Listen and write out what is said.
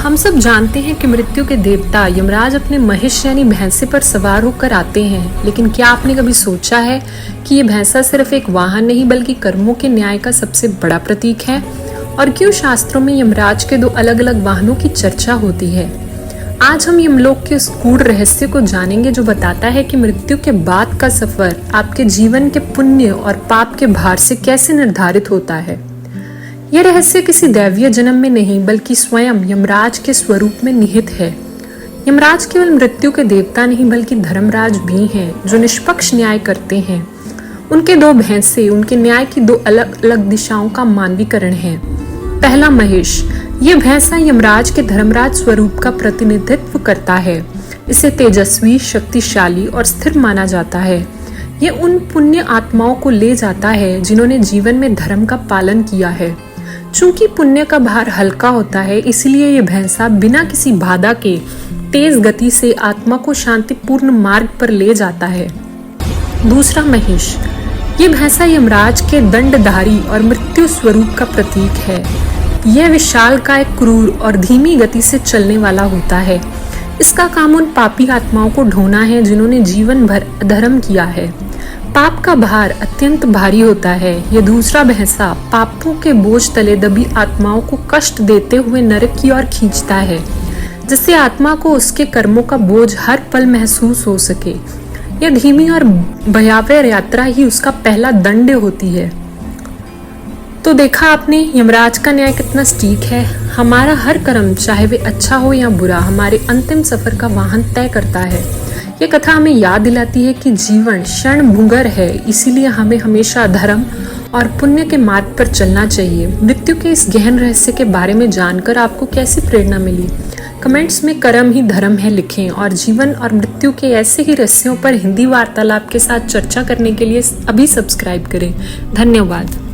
हम सब जानते हैं कि मृत्यु के देवता यमराज अपने महिष यानी भैंसे पर सवार होकर आते हैं, लेकिन क्या आपने कभी सोचा है कि ये भैंसा सिर्फ एक वाहन नहीं बल्कि कर्मों के न्याय का सबसे बड़ा प्रतीक है? और क्यों शास्त्रों में यमराज के दो अलग अलग वाहनों की चर्चा होती है? आज हम यमलोक के उस गूढ़ रहस्य को जानेंगे जो बताता है कि मृत्यु के बाद का सफर आपके जीवन के पुण्य और पाप के भार से कैसे निर्धारित होता है। यह रहस्य किसी दैवीय जन्म में नहीं बल्कि स्वयं यमराज के स्वरूप में निहित है। यमराज केवल मृत्यु के देवता नहीं बल्कि धर्मराज भी हैं जो निष्पक्ष न्याय करते हैं। उनके दो भैंसे उनके न्याय की दो अलग अलग दिशाओं का मानवीकरण है। पहला महिष, यह भैंसा यमराज के धर्मराज स्वरूप का प्रतिनिधित्व करता है। इसे तेजस्वी, शक्तिशाली और स्थिर माना जाता है। यह उन पुण्य आत्माओं को ले जाता है जिन्होंने जीवन में धर्म का पालन किया है। चूंकि पुण्य का भार हल्का होता है, इसलिए यह भैंसा बिना किसी बाधा के तेज गति से आत्मा को शांतिपूर्ण मार्ग पर ले जाता है। दूसरा महिष, ये भैंसा यमराज के दंडधारी और मृत्यु स्वरूप का प्रतीक है। यह विशालकाय, क्रूर और धीमी गति से चलने वाला होता है। इसका काम उन पापी आत्माओं को ढोना है जिन्होंने जीवन भर अधर्म किया है। पाप का भार अत्यंत भारी होता है। यह दूसरा भैंसा पापों के बोझ तले दबी आत्माओं को कष्ट देते हुए नरक की ओर खींचता है, जिससे आत्मा को उसके कर्मों का बोझ हर पल महसूस हो सके। यह धीमी और भयावह यात्रा ही उसका पहला दंड होती है। तो देखा आपने, यमराज का न्याय कितना सटीक है। हमारा हर कर्म, चाहे वे अच्छा हो या बुरा, हमारे अंतिम सफर का वाहन तय करता है। ये कथा हमें याद दिलाती है कि जीवन क्षणभंगुर है, इसीलिए हमें हमेशा धर्म और पुण्य के मार्ग पर चलना चाहिए। मृत्यु के इस गहन रहस्य के बारे में जानकर आपको कैसी प्रेरणा मिली? कमेंट्स में कर्म ही धर्म है लिखें और जीवन और मृत्यु के ऐसे ही रहस्यों पर हिंदी वार्तालाप के साथ चर्चा करने के लिए अभी सब्सक्राइब करें। धन्यवाद।